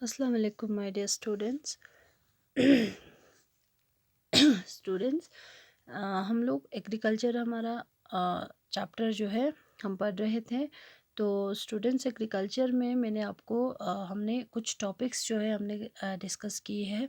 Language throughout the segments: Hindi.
अस्सलाम वालेकुम माय डियर स्टूडेंट्स। स्टूडेंट्स, हम लोग एग्रीकल्चर हमारा चैप्टर जो है हम पढ़ रहे थे। तो स्टूडेंट्स, एग्रीकल्चर में मैंने आपको हमने कुछ टॉपिक्स जो है हमने डिस्कस की है।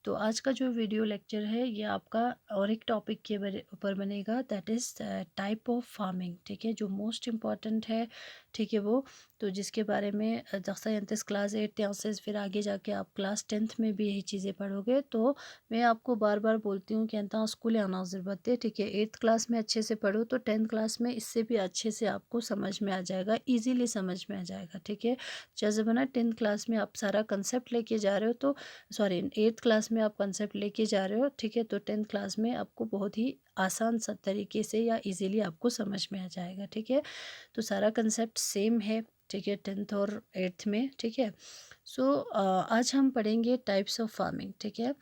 तो आज का जो वीडियो लेक्चर है ये आपका और एक टॉपिक के ऊपर बनेगा, that is type of farming. ठीक है, जो मोस्ट इम्पॉर्टेंट है। ठीक है, वो तो जिसके बारे में जैसा यंतस क्लास 8 यहाँ से फिर आगे जाके आप क्लास 10th में भी यही चीज़ें पढ़ोगे। तो मैं आपको बार बार बोलती हूँ कि अंत स्कूल आना ज़रूरत है। ठीक है, 8th क्लास में अच्छे से पढ़ो तो 10th क्लास में इससे भी अच्छे से आपको समझ में आ जाएगा, ईजीली समझ में आ जाएगा। ठीक है, जैसे बना 10th क्लास में आप सारा कंसेप्ट लेके जा रहे हो, तो सॉरी 8th क्लास में आप कंसेप्ट लेके जा रहे हो। ठीक है, तो 10th क्लास में आपको बहुत ही आसान सा तरीके से या इजीली आपको समझ में आ जाएगा। ठीक है, तो सारा कंसेप्ट सेम है। ठीक है, 10th और 8th में। ठीक है, सो आज हम पढ़ेंगे टाइप्स ऑफ फार्मिंग। ठीक है,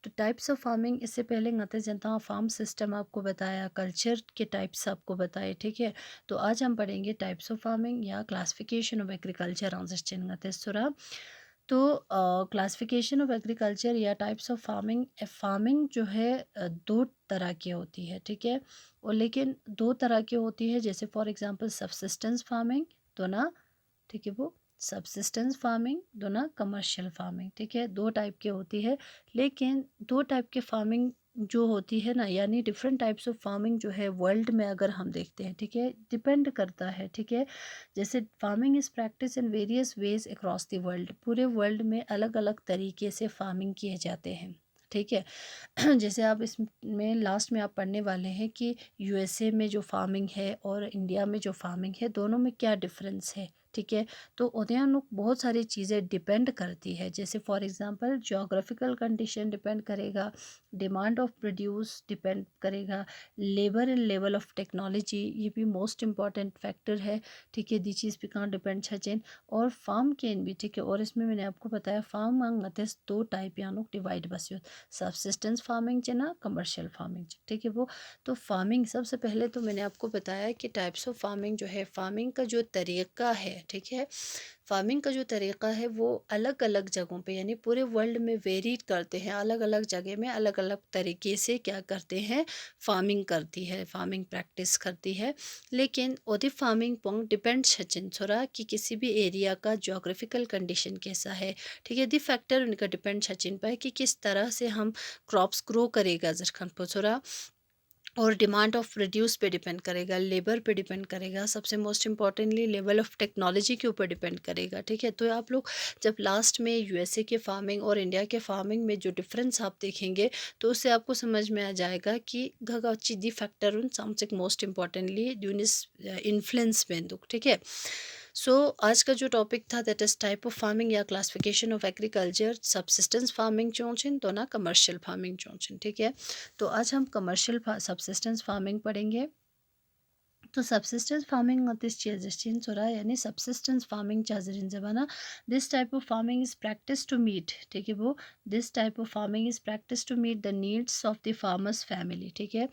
तो टाइप्स ऑफ फार्मिंग इससे पहले गते जनता फार्म सिस्टम आपको बताया, कल्चर के टाइप्स आपको बताए। ठीक है, तो आज हम पढ़ेंगे टाइप्स ऑफ फार्मिंग या क्लासिफिकेशन ऑफ एग्रीकल्चर गते सुरा। तो क्लासिफिकेशन ऑफ एग्रीकल्चर या टाइप्स ऑफ फार्मिंग, फार्मिंग जो है दो तरह की होती है। ठीक है, और लेकिन दो तरह की होती है, जैसे फॉर एग्जांपल सबसिस्टेंस फार्मिंग तो ना, ठीक है, वो सबसिस्टेंस फार्मिंग दो ना कमर्शियल फार्मिंग। ठीक है, दो टाइप की होती है। लेकिन दो टाइप के फार्मिंग जो होती है ना, यानी डिफरेंट टाइप्स ऑफ फार्मिंग जो है वर्ल्ड में अगर हम देखते हैं, ठीक है, डिपेंड करता है। ठीक है, जैसे farming is practice in various ways across the world, पूरे वर्ल्ड में अलग अलग तरीके से फार्मिंग किए जाते हैं। ठीक है, जैसे आप इसमें लास्ट में आप पढ़ने वाले हैं कि यूएसए में जो फार्मिंग है और इंडिया में जो फार्मिंग है, दोनों में क्या डिफरेंस है। ठीक है, तो उन्हें बहुत सारी चीज़ें डिपेंड करती है, जैसे for example geographical condition depend करेगा, डिमांड ऑफ प्रोड्यूस डिपेंड करेगा, labour and level of technology ये भी मोस्ट इम्पॉर्टेंट फैक्टर है। ठीक है, दी चीज़ पे कहाँ डिपेंड छचेन, और फार्म केन भी। ठीक है, और इसमें मैंने आपको बताया फार्म अंगते दो टाइप यानो डिवाइड बस सबसिस्टेंस फार्मिंग चे ना कमर्शियल फार्मिंग चे। ठीक है, वो तो फार्मिंग सबसे पहले तो मैंने आपको बताया कि टाइप्स ऑफ फार्मिंग जो है, फार्मिंग का जो तरीका है, ठीक है, फार्मिंग का जो तरीका है वो अलग अलग जगहों पे यानी पूरे वर्ल्ड में वेरी करते हैं, अलग अलग जगह में अलग अलग तरीके से क्या करते हैं, फार्मिंग करती है, फार्मिंग प्रैक्टिस करती है। लेकिन ओदी फार्मिंग पोंग डिपेंड छचिन छोरा कि किसी भी एरिया का जोग्राफिकल कंडीशन कैसा है। ठीक है, दी फैक्टर उनका डिपेंड छचिन पाए कि किस तरह से हम क्रॉप्स ग्रो करेगा जरखन पोछोरा, और डिमांड ऑफ प्रोड्यूस पे डिपेंड करेगा, लेबर पे डिपेंड करेगा, सबसे most importantly level of technology के ऊपर डिपेंड करेगा। ठीक है, तो आप लोग जब लास्ट में यूएसए के फार्मिंग और इंडिया के फार्मिंग में जो डिफरेंस आप देखेंगे तो उससे आपको समझ में आ जाएगा कि घगा चीदी फैक्टर उन समथिंग मोस्ट इम्पॉर्टेंटली ड्यूनिस इन्फ्लुएंस में दुख। ठीक है, सो आज का जो टॉपिक था that is type of farming या classification of agriculture, subsistence farming चौंचिन तो ना कमर्शियल फार्मिंग चौंचिन। ठीक है, तो आज हम कमर्शियल सबसिस्टेंस फार्मिंग पढ़ेंगे। तो सबसिस्टेंस फार्मिंग दिस चेजिस्टिन सोरा यानी सबसिस्टेंस फार्मिंग चाजरिन जबाना, this type of farming is practice to meet. ठीक है, वो this type of farming is practice to meet the needs of the farmers family. ठीक है,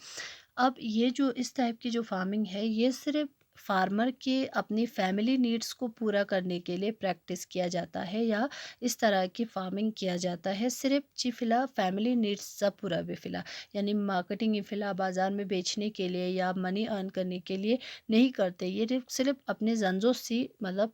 अब ये जो इस टाइप की जो फार्मिंग है ये सिर्फ फार्मर के अपनी फैमिली नीड्स को पूरा करने के लिए प्रैक्टिस किया जाता है, या इस तरह की फार्मिंग किया जाता है सिर्फ चिफिला फैमिली नीड्स सब पूरा बेफिला, यानी मार्केटिंग इफिला बाज़ार में बेचने के लिए या मनी अर्न करने के लिए नहीं करते। ये सिर्फ अपने जंजो सी मतलब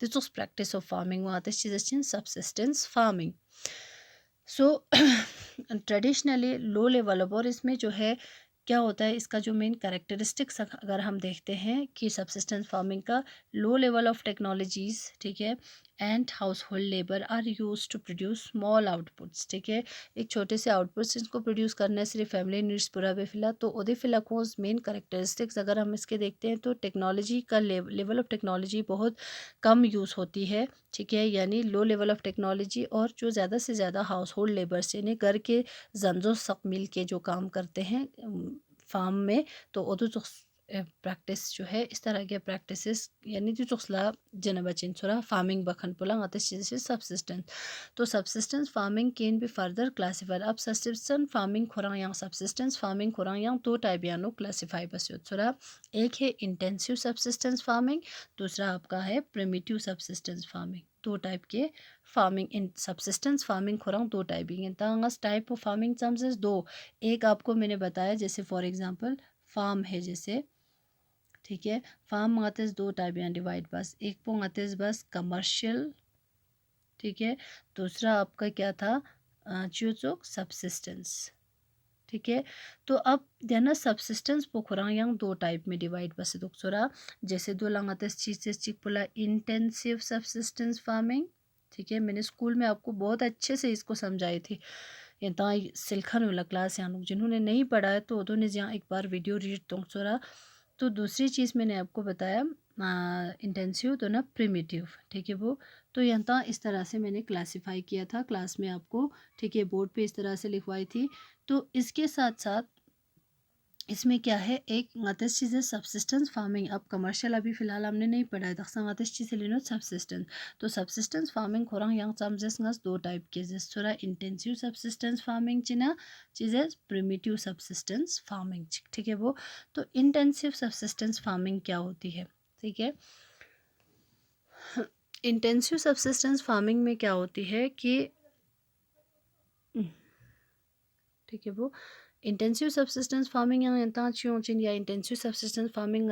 this was practice of farming वहाँ दिस चीज़ subsistence farming. So traditionally low level अब, और इसमें जो है क्या होता है, इसका जो मेन कैरेक्टरिस्टिक्स अगर हम देखते हैं कि सबसिस्टेंस फार्मिंग का, लो लेवल ऑफ टेक्नोलॉजीज़, ठीक है, and household labour are use to produce small outputs. ठीक है, एक छोटे से आउटपुट्स इनको प्रोड्यूस करने से सिर्फ फैमिली नीड्स पूरा बेफिला, तो ओदे फिला को मेन कैरेक्टरिस्टिक्स अगर हम इसके देखते हैं तो टेक्नोलॉजी का लेवल ऑफ टेक्नोलॉजी बहुत कम यूज़ होती है। ठीक है, यानी लो लेवल ऑफ टेक्नोलॉजी, और जो ज़्यादा से ज़्यादा हाउस होल्ड लेबर्स यानी घर के जंजो सब मिल के जो काम करते हैं फार्म में, तो वो तो प्रैक्टिस जो है इस तरह के प्रैक्टिसेस यानी जो चुखला जना बचिन थोड़ा फार्मिंग बखन पुलंग आतिश जैसे सब्सिस्टेंस। तो subsistence farming can be further classified. अब सब्सिस्टेंस फार्मिंग खुरांग yang सब्सिस्टेंस फार्मिंग खुरांग yang दो टाइप यानो क्लासिफाई बस थोड़ा। एक है इंटेंसिव सब्सिस्टेंस फार्मिंग, दूसरा आपका है प्रिमिटिव सब्सिस्टेंस फार्मिंग। दो टाइप के फार्मिंग इन सब्सिस्टेंस फार्मिंग खुरांग दो टाइप ही तांगस टाइप ऑफ फार्मिंग चमसेस दो। एक आपको मैंने बताया जैसे फॉर एग्जांपल फार्म है जैसे, ठीक है। फार्म आते दो टाइप यहाँ डिवाइड बस, एक पोंग आते बस कमर्शियल, ठीक है। दूसरा आपका क्या था चूचोक सब्सिस्टेंस, ठीक है। तो अब देना सब्सिस्टेंस पोखरा yang दो टाइप में डिवाइड बस दुखसोरा। जैसे दो लंगाते चीज से चिकपुला इंटेंसिव सब्सिस्टेंस फार्मिंग, ठीक है। मैंने स्कूल में आपको बहुत अच्छे से इसको समझाई थी यहाँ सिलखन वाला क्लास यहाँ लोग जिन्होंने नहीं पढ़ा है तो उन्होंने यहाँ एक बार वीडियो रीड तो सोरा। तो दूसरी चीज़ मैंने आपको बताया इंटेंसिव तो ना प्रिमिटिव, ठीक है वो। तो यहाँ इस तरह से मैंने क्लासिफाई किया था क्लास में आपको, ठीक है, बोर्ड पे इस तरह से लिखवाई थी। तो इसके साथ साथ इसमें क्या है एक गतिश चीज़ है सब्सिस्टेंस फार्मिंग। अब कमर्शियल अभी फ़िलहाल हमने नहीं पढ़ा है दक्षा गतिश चीज़ लेनो सब्सिस्टेंस। तो सब्सिस्टेंस फार्मिंग खोरंग yang चमजेस दो टाइप के जिस थोड़ा इंटेंसिव सब्सिस्टेंस फार्मिंग चिना चीज़ें प्रिमिटिव सब्सिस्टेंस फार्मिंग, ठीक है वो। तो इंटेंसिव सब्सिस्टेंस फार्मिंग क्या होती है, ठीक है। इंटेंसिव सब्सिस्टेंस फार्मिंग में क्या होती है कि, ठीक है वो, इंटेंसिव सब्सिस्टेंस फार्मिंग या इंटेंसिव सब्सिस्टेंस फार्मिंग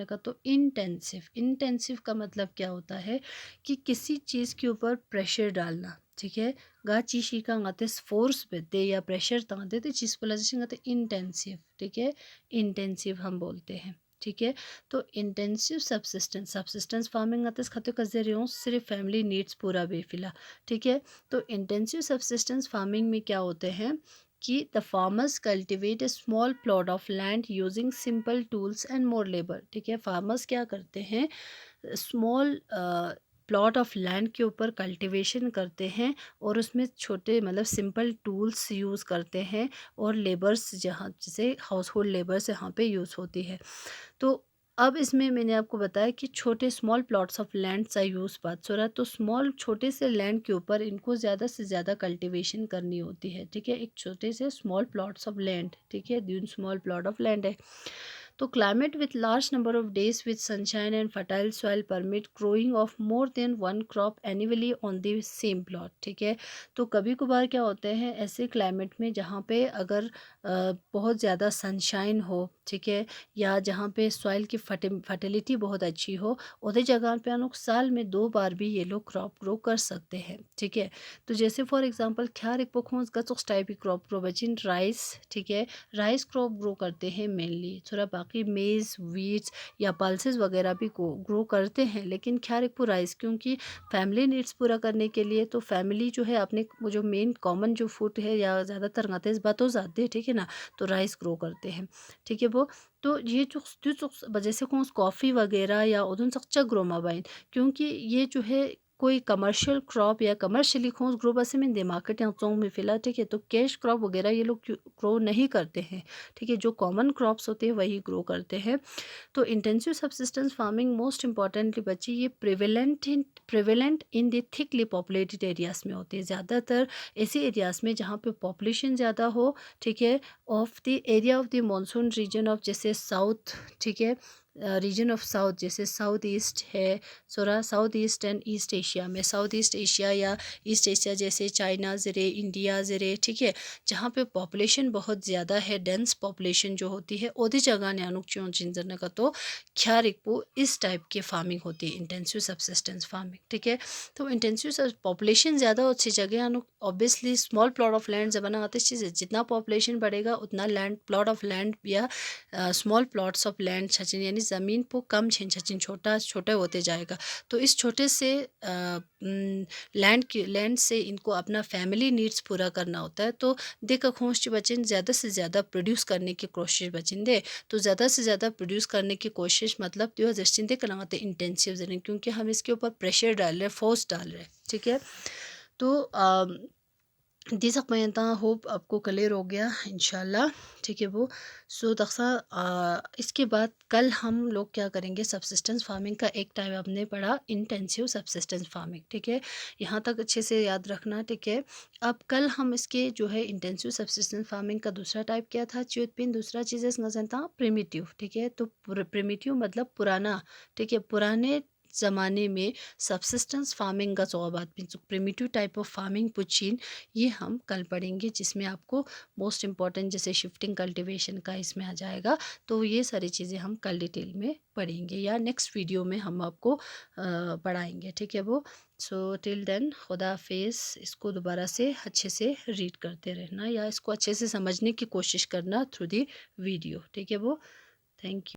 का। तो इंटेंसिव का मतलब क्या होता है कि किसी चीज़ के ऊपर प्रेशर डालना, ठीक है। गा चीशी का गतिस फोर्स दे या प्रेशर तांदे तो चीज़ पोलाइजेशन इंटेंसिव, ठीक है। इंटेंसिव हम बोलते हैं, ठीक है। तो इंटेंसिव सब्सिस्टेंस फार्मिंग आते खाते कजे रही हूँ सिर्फ फैमिली नीड्स पूरा बेफिला, ठीक है। तो इंटेंसिव सब्सिस्टेंस फार्मिंग में क्या होते हैं कि the farmers cultivate A small plot of land using simple tools and more labour, ठीक है। फार्मर्स क्या करते हैं स्मॉल प्लॉट ऑफ लैंड के ऊपर कल्टीवेशन करते हैं और उसमें छोटे मतलब सिंपल टूल्स यूज़ करते हैं और लेबर्स जहाँ जैसे हाउस होल्ड लेबर्स यहाँ पे यूज़ होती है। तो अब इसमें मैंने आपको बताया कि छोटे स्मॉल प्लॉट्स ऑफ लैंड सा यूज़ बात हो रहा है। तो स्मॉल छोटे से लैंड के ऊपर इनको ज़्यादा से ज़्यादा कल्टीवेशन करनी होती है, ठीक है। एक छोटे से स्मॉल प्लॉट्स ऑफ लैंड, ठीक है, Doon small plot of land है। तो climate with large number of days with sunshine and fertile soil permit growing of more than one crop annually on the same plot, ठीक है। तो कभी कभार क्या होते हैं ऐसे क्लाइमेट में जहाँ पे अगर बहुत ज़्यादा सनशाइन हो, ठीक है, या जहाँ पे सॉइल की फर्टिलिटी बहुत अच्छी हो उधर जगह पे हम लोग साल में दो बार भी ये लोग क्रॉप ग्रो कर सकते हैं, ठीक है। तो जैसे फॉर एग्जांपल ख्यार एक पोखोंस गचोक्स टाइप की क्रॉप ग्रो बचिन राइस, ठीक है। राइस क्रॉप ग्रो करते हैं मेनली, थोड़ा बाकी मेज़ वीट्स या पल्सेस वगैरह भी ग्रो करते हैं, लेकिन ख्यार एक राइस क्योंकि फैमिली नीड्स पूरा करने के लिए तो फैमिली जो है अपने वो जो मेन कॉमन जो फूड है या ज़्यादातर गाते इस बातों जाते हैं, ठीक है ना। तो राइस ग्रो करते हैं, ठीक है वो। तो ये जो वजह से कौन कॉफ़ी वगैरह या उधन सक्चा ग्रो माबाइन क्योंकि ये जो है कोई कमर्शियल क्रॉप या कमर्शियली खोस ग्रो बस में दे मार्केट या चोंग में फिला, ठीक है। तो कैश क्रॉप वगैरह ये लोग ग्रो नहीं करते हैं, ठीक है। जो कॉमन क्रॉप्स होते हैं वही ग्रो करते हैं। तो intensive subsistence farming most importantly बच्चे ये prevalent in the thickly populated areas में होती है, ज़्यादातर ऐसे एरियाज़ में जहाँ पे पॉपुलेशन ज़्यादा हो, ठीक है। Of the area of the monsoon region of जैसे साउथ, ठीक है, रीजन ऑफ साउथ जैसे साउथ ईस्ट है, सोरा south east and east Asia में, साउथ ईस्ट एशिया या ईस्ट एशिया जैसे चाइना ज़रे इंडिया ज़रे, ठीक है, जहाँ पे पॉपुलेशन बहुत ज़्यादा है, डेंस पॉपुलेशन जो होती है ओदी जगह ने अनुक चों जिंजरने का तो ख्यार एक इस टाइप की फार्मिंग होती है इंटेंसिव सब्सिस्टेंस फार्मिंग, ठीक है। तो इंटेंसिव पॉपुलेशन ज़्यादा अच्छी जगह अनुक obviously small plot of land जब बना आती चीज़ जितना पॉपुलेशन बढ़ेगा उतना लैंड प्लॉट ऑफ लैंड या स्मॉल प्लॉट्स ऑफ लैंड छचिन यानी ज़मीन को कम छिन छचिन छोटा छोटा होते जाएगा। तो इस छोटे से लैंड से इनको अपना फैमिली नीड्स पूरा करना होता है। तो देखा खोज बचन ज़्यादा से ज़्यादा प्रोड्यूस करने की कोशिश बचन दे। तो ज़्यादा से ज़्यादा प्रोड्यूस करने की कोशिश मतलब जो जस्टिंदे कराते इंटेंसिव जरिए क्योंकि हम इसके ऊपर प्रेशर डाल रहे हैं, फोर्स डाल रहे हैं, ठीक है। तो दी सकमयंता होप आपको क्लियर हो गया इंशाल्लाह। ठीक है वो। सो दक्षा इसके बाद कल हम लोग क्या करेंगे, सबसिस्टेंस फार्मिंग का एक टाइप आपने पढ़ा, इंटेंसिव सबसिस्टेंस फार्मिंग। ठीक है, यहाँ तक अच्छे से याद रखना। ठीक है, अब कल हम इसके जो है इंटेंसिव सबसिस्टेंस फार्मिंग का दूसरा टाइप क्या था, च्युतपिन। दूसरा चीज़ था प्रिमिटिव। ठीक है, तो प्रिमिटिव मतलब पुराना। ठीक है, पुराने ज़माने में सबसिस्टेंस फार्मिंग का सौबात प्रिमिटिव टाइप ऑफ फार्मिंग पुचीन, ये हम कल पढ़ेंगे, जिसमें आपको मोस्ट इम्पॉर्टेंट जैसे शिफ्टिंग कल्टीवेशन का इसमें आ जाएगा। तो ये सारी चीज़ें हम कल डिटेल में पढ़ेंगे या नेक्स्ट वीडियो में हम आपको पढ़ाएंगे। ठीक है वो। सो टिल देन खुदा हाफिज़। इसको दोबारा से अच्छे से रीड करते रहना या इसको अच्छे से समझने की कोशिश करना थ्रू दी वीडियो। ठीक है वो। Thank you.